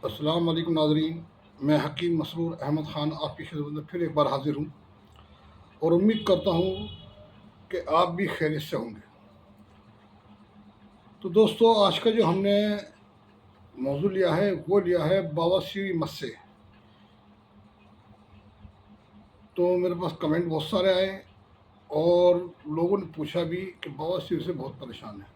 السلام علیکم ناظرین، میں حکیم مسرور احمد خان آپ کی خدمت میں پھر ایک بار حاضر ہوں اور امید کرتا ہوں کہ آپ بھی خیریت سے ہوں گے۔ تو دوستو، آج کا جو ہم نے موضوع لیا ہے وہ لیا ہے بواسیر مسے۔ تو میرے پاس کمنٹ بہت سارے آئے اور لوگوں نے پوچھا بھی کہ بواسیر سے بہت پریشان ہے۔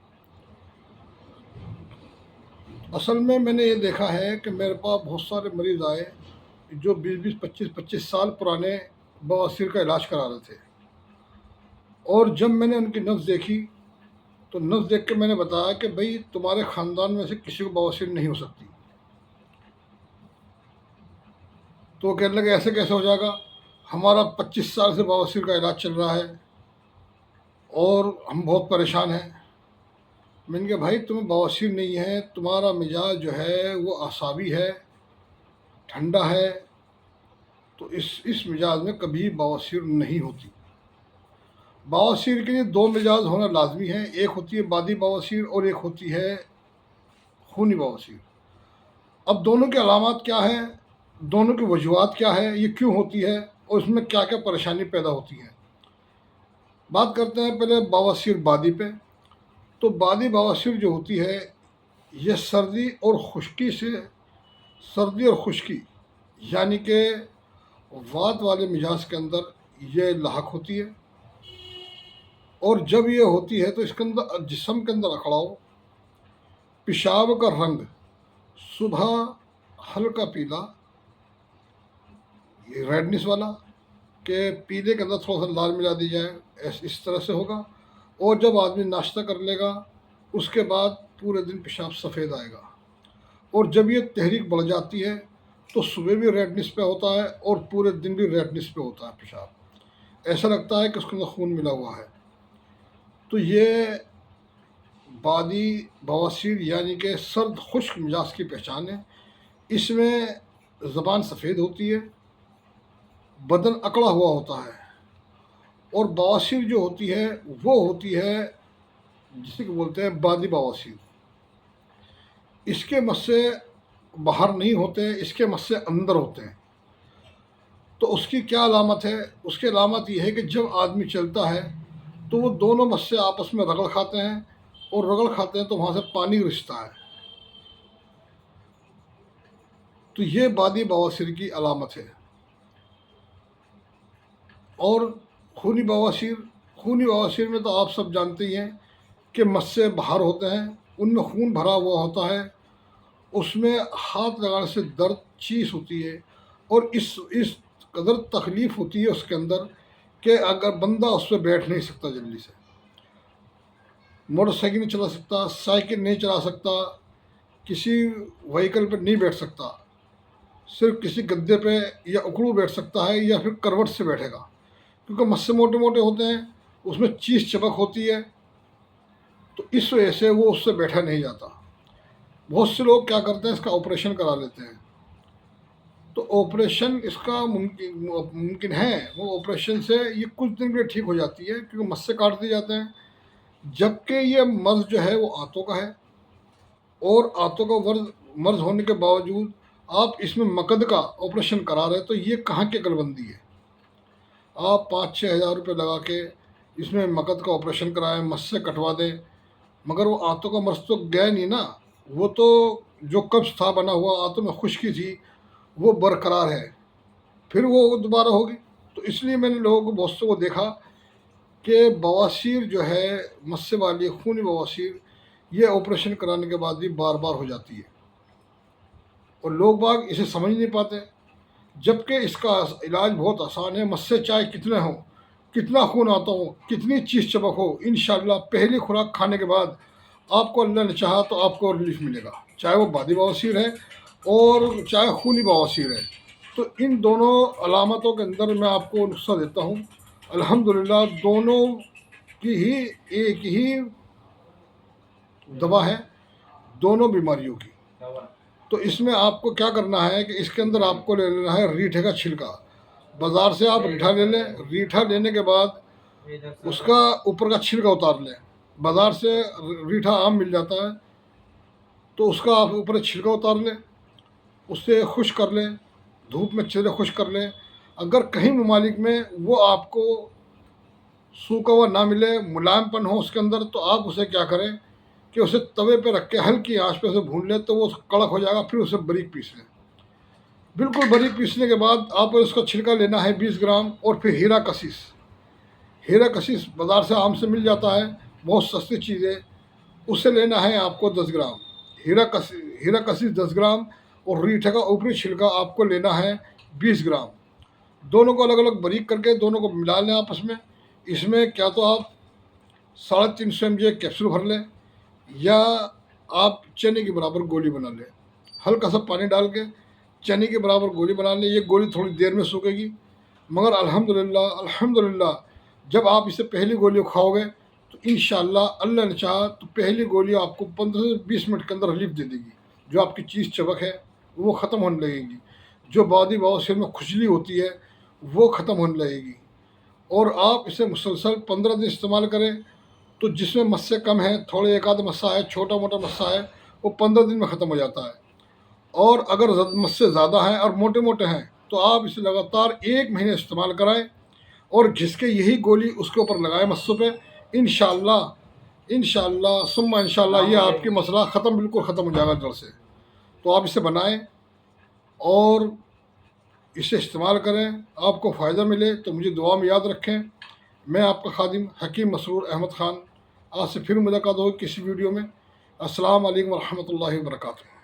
اصل میں نے یہ دیکھا ہے کہ میرے پاس بہت سارے مریض آئے جو 20-25 سال پرانے بواسیر کا علاج کرا رہے تھے، اور جب میں نے ان کی نبض دیکھی تو نبض دیکھ کے میں نے بتایا کہ بھئی تمہارے خاندان میں سے کسی کو بواسیر نہیں ہو سکتی۔ تو وہ کہنے لگے ایسے کیسے ہو جائے گا، ہمارا 25 سال سے بواسیر کا علاج چل رہا ہے اور ہم بہت پریشان ہیں۔ میں نے کہا بھائی تمہیں بواسیر نہیں ہے، تمہارا مزاج جو ہے وہ اعصابی ہے، ٹھنڈا ہے، تو اس مزاج میں کبھی بواسیر نہیں ہوتی۔ بواسیر کے لیے دو مزاج ہونا لازمی ہے، ایک ہوتی ہے بادی بواسیر اور ایک ہوتی ہے خونی بواسیر۔ اب دونوں کی علامات کیا ہیں، دونوں کی وجوہات کیا ہے، یہ کیوں ہوتی ہے اور اس میں کیا کیا پریشانی پیدا ہوتی ہے۔ بات کرتے ہیں پہلے بواسیر بادی پہ۔ تو بادی بواسیر جو ہوتی ہے یہ سردی اور خشکی یعنی کہ وات والے مزاج کے اندر یہ لاحق ہوتی ہے، اور جب یہ ہوتی ہے تو اس کے اندر جسم کے اندر اکڑاؤ، پیشاب کا رنگ صبح ہلکا پیلا، ریڈنس والا، کہ پیلے کے اندر تھوڑا سا لال ملا دی جائے، اس طرح سے ہوگا، اور جب آدمی ناشتہ کر لے گا اس کے بعد پورے دن پیشاب سفید آئے گا، اور جب یہ تحریک بڑھ جاتی ہے تو صبح بھی ریڈنس پہ ہوتا ہے اور پورے دن بھی ریڈنس پہ ہوتا ہے پیشاب، ایسا لگتا ہے کہ اس کے اندر خون ملا ہوا ہے۔ تو یہ بادی بواسیر یعنی کہ سرد خشک مزاج کی پہچان ہے۔ اس میں زبان سفید ہوتی ہے، بدن اکڑا ہوا ہوتا ہے، اور بواسیر جو ہوتی ہے وہ ہوتی ہے جسے کہ بولتے ہیں بادی بواسیر۔ اس کے مسے باہر نہیں ہوتے، اس کے مسے اندر ہوتے ہیں۔ تو اس کی کیا علامت ہے؟ اس کی علامت یہ ہے کہ جب آدمی چلتا ہے تو وہ دونوں مسے آپس میں رگڑ کھاتے ہیں، اور رگڑ کھاتے ہیں تو وہاں سے پانی رستا ہے۔ تو یہ بادی بواسیر کی علامت ہے۔ اور خونی بواسیر میں تو آپ سب جانتے ہی ہیں کہ مسے باہر ہوتے ہیں، ان میں خون بھرا ہوا ہوتا ہے، اس میں ہاتھ لگانے سے درد چیز ہوتی ہے، اور اس قدر تکلیف ہوتی ہے اس کے اندر کہ اگر بندہ اس پہ بیٹھ نہیں سکتا، جلدی سے موٹر سائیکل نہیں چلا سکتا، سائیکل نہیں چلا سکتا، کسی وہیکل پہ نہیں بیٹھ سکتا، صرف کسی گدے پہ یا اکڑو بیٹھ سکتا ہے یا پھر کروٹ سے بیٹھے گا، کیونکہ مسے موٹے موٹے ہوتے ہیں، اس میں چیز چپک ہوتی ہے، تو اس وجہ سے وہ اس سے بیٹھا نہیں جاتا۔ بہت سے لوگ کیا کرتے ہیں، اس کا آپریشن کرا لیتے ہیں۔ تو آپریشن اس کا ممکن ہے، وہ آپریشن سے یہ کچھ دن کے لیے ٹھیک ہو جاتی ہے کیونکہ مسے کاٹ دیے جاتے ہیں، جبکہ یہ مرض جو ہے وہ آنتوں کا ہے، اور آنتوں کا مرض ہونے کے باوجود آپ اس میں مقد کا آپریشن کرا رہے، تو یہ کہاں کی عقل بندی ہے؟ آپ 5-6 ہزار روپے لگا کے اس میں مقد کا آپریشن کرائیں، مسے کٹوا دیں، مگر وہ آنتوں کا مرض تو گیا نہیں نا، وہ تو جو قبض تھا بنا ہوا، آنتوں میں خشکی تھی، وہ برقرار ہے، پھر وہ دوبارہ ہوگی۔ تو اس لیے میں نے لوگوں کو بہت سے کو دیکھا کہ بواسیر جو ہے مسے والی خونی بواسیر، یہ آپریشن کرانے کے بعد بھی بار بار ہو جاتی ہے، اور لوگ باغ اسے سمجھ نہیں پاتے، جبکہ اس کا علاج بہت آسان ہے۔ مسے چاہے کتنے ہوں، کتنا خون آتا ہو، کتنی چیز چپک ہو، انشاءاللہ پہلی خوراک کھانے کے بعد آپ کو اللہ نے چاہا تو آپ کو ریلیف ملے گا، چاہے وہ بادی بواسیر ہے اور چاہے خونی بواسیر ہے۔ تو ان دونوں علامتوں کے اندر میں آپ کو نسخہ دیتا ہوں، الحمدللہ دونوں کی ہی ایک ہی دوا ہے، دونوں بیماریوں کی۔ تو اس میں آپ کو کیا کرنا ہے کہ اس کے اندر آپ کو لے لینا ہے ریٹھے کا چھلکا۔ بازار سے آپ ریٹھا لے لیں، ریٹھا لینے کے بعد اس کا اوپر کا چھلکا اتار لیں۔ بازار سے ریٹھا عام مل جاتا ہے، تو اس کا آپ اوپر چھلکا اتار لیں، اسے خشک کر لیں، دھوپ میں چلے خشک کر لیں۔ اگر کہیں ممالک میں وہ آپ کو سوکھا ہوا نہ ملے، ملائم پن ہو اس کے اندر، تو آپ اسے کیا کریں کہ اسے توے پہ رکھ کے ہلکی آنچ پہ اسے بھون لیں، تو وہ کڑک ہو جائے گا، پھر اسے باریک پیس لیں۔ بالکل باریک پیسنے کے بعد آپ کو اس کا چھلکا لینا ہے 20 گرام، اور پھر ہیرا کشس، ہیرا کشس بازار سے عام سے مل جاتا ہے، بہت سستی چیز ہے، اسے لینا ہے آپ کو 10 گرام۔ ہیرا کشس 10 گرام، اور ریٹھے کا اوپری چھلکا آپ کو لینا ہے 20 گرام۔ دونوں کو الگ الگ باریک کر کے دونوں کو ملا لیں آپس میں۔ اس میں کیا تو آپ 350 mg کیپسول بھر لیں، یا آپ چنے کے برابر گولی بنا لیں، ہلکا سا پانی ڈال کے چنے کے برابر گولی بنا لیں۔ یہ گولی تھوڑی دیر میں سوکھے گی، مگر الحمدللہ جب آپ اسے پہلی گولی کھاؤ گے تو انشاءاللہ اللہ نے چاہا تو پہلی گولی آپ کو 15 سے 20 منٹ کے اندر ریلیف دے دے گی۔ جو آپ کی چیز چبک ہے وہ ختم ہونے لگے گی، جو بادی بواسیر میں کھجلی ہوتی ہے وہ ختم ہونے لگے گی، اور آپ اسے مسلسل 15 دن استعمال کریں تو جس میں مس سے کم ہے، تھوڑے ایک آدھ مسا ہے، چھوٹا موٹا مسا ہے، وہ 15 دن میں ختم ہو جاتا ہے۔ اور اگر مس سے زیادہ ہیں اور موٹے موٹے ہیں تو آپ اسے لگاتار 1 مہینے استعمال کرائیں، اور گھس کے یہی گولی اس کے اوپر لگائیں مسوں پہ۔ انشاءاللہ ثم انشاءاللہ یہ آپ کی مسئلہ بالکل ختم ہو جائے گا جڑ سے۔ تو آپ اسے بنائیں اور اسے استعمال کریں، آپ کو فائدہ ملے تو مجھے دعا میں یاد رکھیں۔ میں آپ کا خادم حکیم مسرور احمد خان، آج سے پھر ملاقات ہوگی کسی ویڈیو میں۔ السلام علیکم ورحمۃ اللہ وبرکاتہ۔